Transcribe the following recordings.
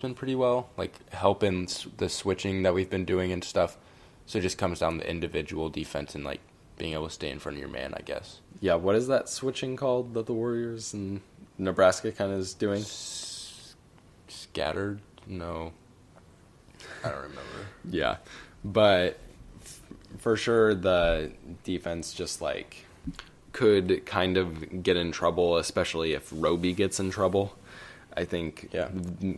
been pretty well, like helping the switching that we've been doing and stuff. So it just comes down to individual defense and like being able to stay in front of your man, I guess. Yeah, what is that switching called that the Warriors and Nebraska kind of is doing? Scattered? No. I don't remember. Yeah, but for sure the defense just like could kind of get in trouble, especially if Roby gets in trouble. I think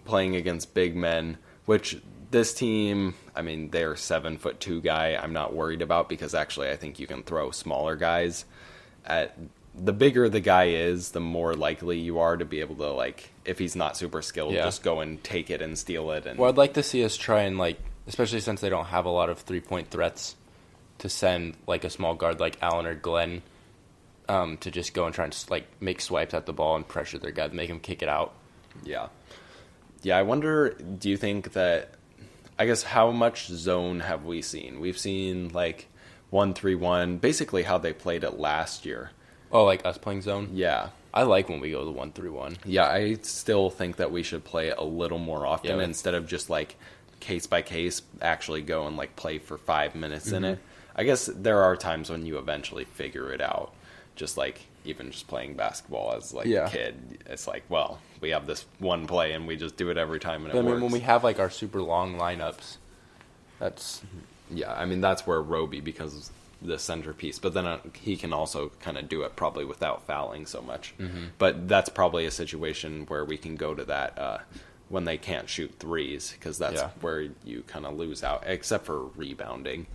playing against big men, which this team, I mean, they're 7'2" guy. I'm not worried about because actually I think you can throw smaller guys. The bigger the guy is, the more likely you are to be able to, like, if he's not super skilled, just go and take it and steal it. And well, I'd like to see us try and, like, especially since they don't have a lot of three-point threats, to send, like, a small guard like Allen or Glenn to just go and try and, like, make swipes at the ball and pressure their guy, make him kick it out. Yeah. Yeah, I wonder, do you think that, I guess, how much zone have we seen? We've seen, like, 1-3-1, basically how they played it last year. Oh, like us playing zone? Yeah. I like when we go to 1-3-1. Yeah, I still think that we should play it a little more often instead of just, like, case by case, actually go and, like, play for 5 minutes in it. I guess there are times when you eventually figure it out. Just, like, even just playing basketball as, like, a kid. It's like, well, we have this one play and we just do it every time and it works. I mean, when we have, like, our super long lineups, that's... Yeah, I mean, that's where Roby becomes the centerpiece. But then he can also kind of do it probably without fouling so much. But that's probably a situation where we can go to that when they can't shoot threes, because that's where you kind of lose out, except for rebounding,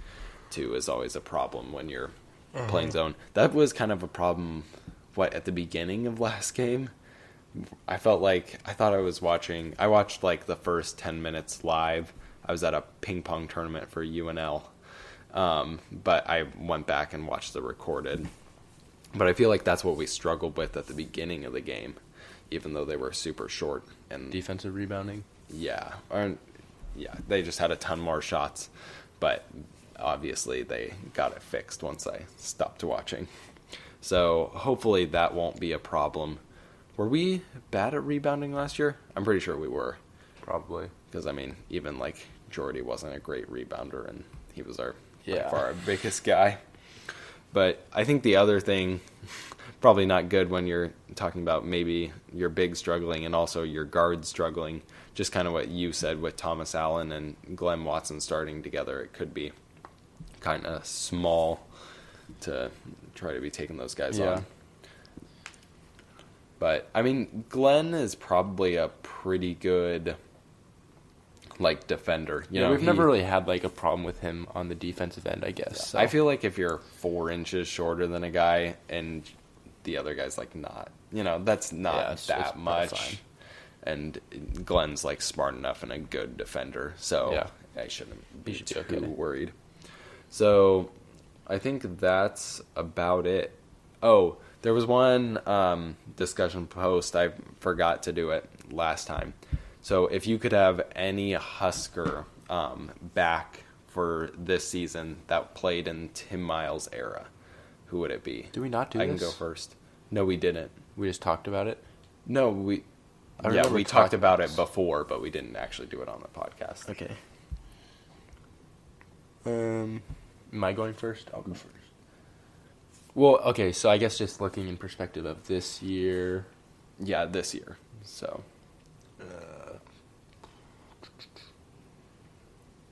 too, is always a problem when you're playing zone. That was kind of a problem, at the beginning of last game? I watched like the first 10 minutes live. I was at a ping pong tournament for UNL, but I went back and watched the recorded. But I feel like that's what we struggled with at the beginning of the game, even though they were super short. And defensive rebounding? Yeah. They just had a ton more shots, but obviously they got it fixed once I stopped watching. So hopefully that won't be a problem. Were we bad at rebounding last year? I'm pretty sure we were. Probably. Because, I mean, even, like, Jordy wasn't a great rebounder, and he was by far our biggest guy. But I think the other thing, probably not good when you're talking about maybe your big struggling and also your guard struggling, just kind of what you said with Thomas Allen and Glenn Watson starting together. It could be kind of small to try to be taking those guys on. But, I mean, Glenn is probably a pretty good, like, defender. You know, we've never really had, like, a problem with him on the defensive end, I guess. Yeah. So. I feel like if you're 4 inches shorter than a guy and the other guy's, like, not, that's not that much. And Glenn's, like, smart enough and a good defender. So I shouldn't be too worried. So I think that's about it. Oh, there was one discussion post. I forgot to do it last time. So if you could have any Husker back for this season that played in Tim Miles' era, who would it be? Do we not do this? I can go first. No, we didn't. We just talked about it? No, we talked about it before, but we didn't actually do it on the podcast. Okay. Am I going first? I'll go first. Well, okay, so I guess just looking in perspective of this year. Yeah, this year. So,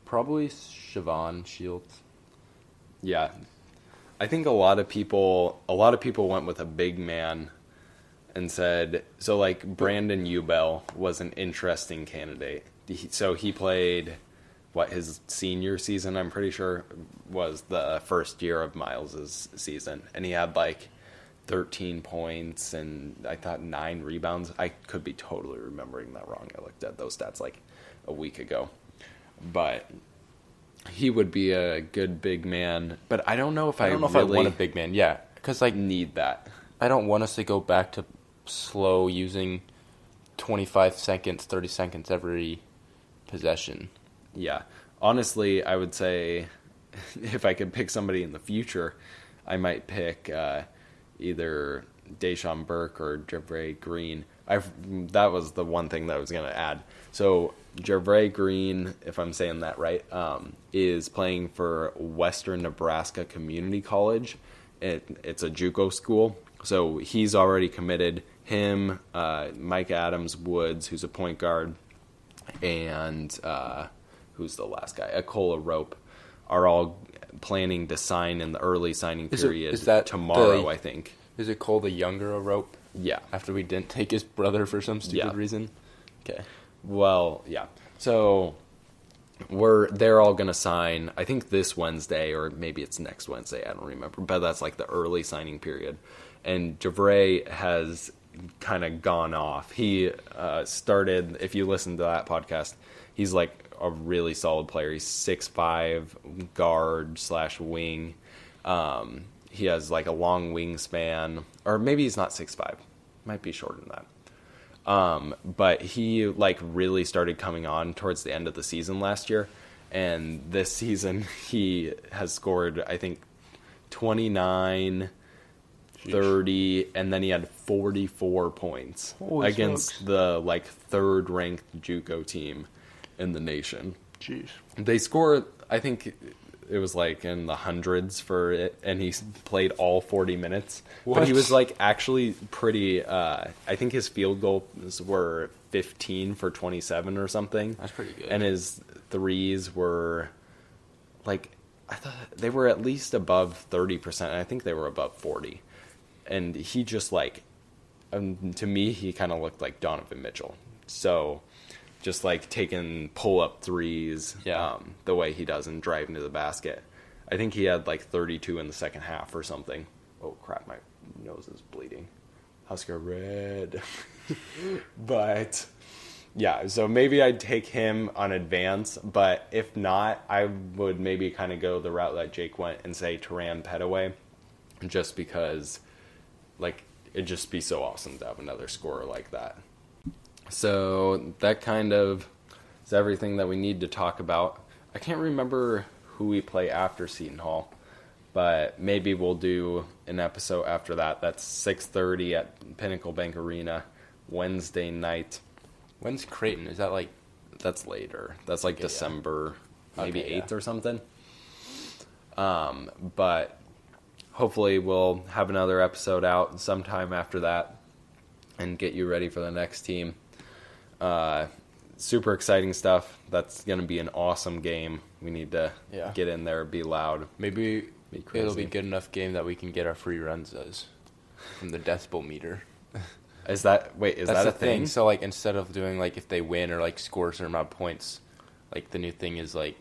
probably Siobhan Shields. Yeah. I think a lot of people went with a big man and said, so like Brandon Ubel was an interesting candidate. So he played his senior season, I'm pretty sure, was the first year of Miles's season. And he had, like, 13 points and I thought 9 rebounds. I could be totally remembering that wrong. I looked at those stats, like, a week ago. But he would be a good big man. But I don't know if I want a big man. Yeah, because, like, need that. I don't want us to go back to slow using 25 seconds, 30 seconds every possession. Yeah. Honestly, I would say if I could pick somebody in the future, I might pick either Deshaun Burke or Javre Green. That was the one thing that I was going to add. So Javray Green, if I'm saying that right, is playing for Western Nebraska Community College. It's a JUCO school, so he's already committed. Him, Mike Adams Woods, who's a point guard, and who's the last guy? Akola Rope, are all planning to sign in the early signing period is that tomorrow, I think. Is it Cole the younger a Rope? Yeah. After we didn't take his brother for some stupid reason? Okay. Well, yeah. So they're all going to sign, I think this Wednesday, or maybe it's next Wednesday, I don't remember. But that's like the early signing period. And Javray has kind of gone off. He started, if you listen to that podcast, he's like a really solid player. He's 6'5", guard/wing. He has like a long wingspan, or maybe he's not 6'5", might be shorter than that. But he like really started coming on towards the end of the season last year, and this season he has scored, I think, 29, 30, and then he had 44 points against the like third ranked JUCO team in the nation. Jeez. They scored, I think it was like in the hundreds for it, and he played all 40 minutes. What? But he was like actually pretty, I think his field goals were 15 for 27 or something. That's pretty good. And his threes were like, I thought they were at least above 30%, and I think they were above 40. And he just like, to me, he kind of looked like Donovan Mitchell. So just like taking pull-up threes the way he does and driving to the basket. I think he had like 32 in the second half or something. Oh, crap, my nose is bleeding. Husker red. But, yeah, so maybe I'd take him on advance. But if not, I would maybe kind of go the route that Jake went and say Taran Petaway. Just because, like, it'd just be so awesome to have another scorer like that. So that kind of is everything that we need to talk about. I can't remember who we play after Seton Hall, but maybe we'll do an episode after that. That's 6:30 at Pinnacle Bank Arena, Wednesday night. When's Creighton? Is that like... That's later. That's like December, maybe 8th or something. But hopefully we'll have another episode out sometime after that and get you ready for the next team. Super exciting stuff. That's going to be an awesome game. We need to get in there, be loud. Maybe it'll be a good enough game that we can get our free runs from the decibel meter. Is that a thing? So like instead of doing like if they win or like score a certain amount of points, like the new thing is like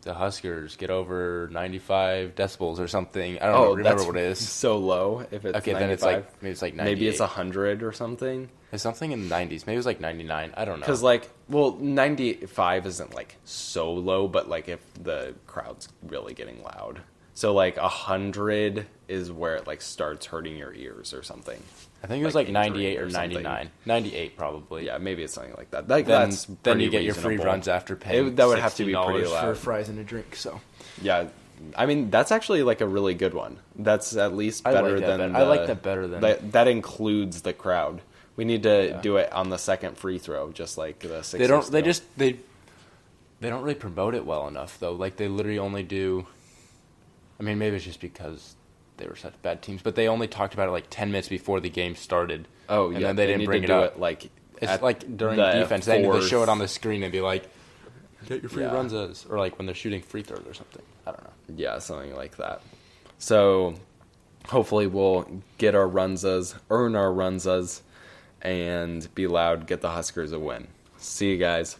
the Huskers get over 95 decibels or something. I don't remember what it is. So low if it's 95. Then it's like maybe it's like 98. Maybe it's 100 or something. It's something in the 90s. Maybe it was like 99. I don't know. Because 95 isn't like so low, but like if the crowd's really getting loud. So like 100 is where it like starts hurting your ears or something. I think it was like 98 or 99. 98 probably. Yeah, maybe it's something like that. Then you get your free runs after paying that would have to be pretty loud for fries and a drink. So yeah, I mean that's actually like a really good one. That's at least better than. I like that better than that includes the crowd. We need to do it on the second free throw, just like the Sixers. They don't really promote it well enough though. Like they literally only do. I mean, maybe it's just because they were such bad teams, but they only talked about it like 10 minutes before the game started. Oh, and then they didn't bring it up. It's like during defense. They need to show it on the screen and be like, get your free runs or like when they're shooting free throws or something. I don't know. Yeah, something like that. So hopefully we'll get our runzas, earn our runzas, and be loud, get the Huskers a win. See you guys.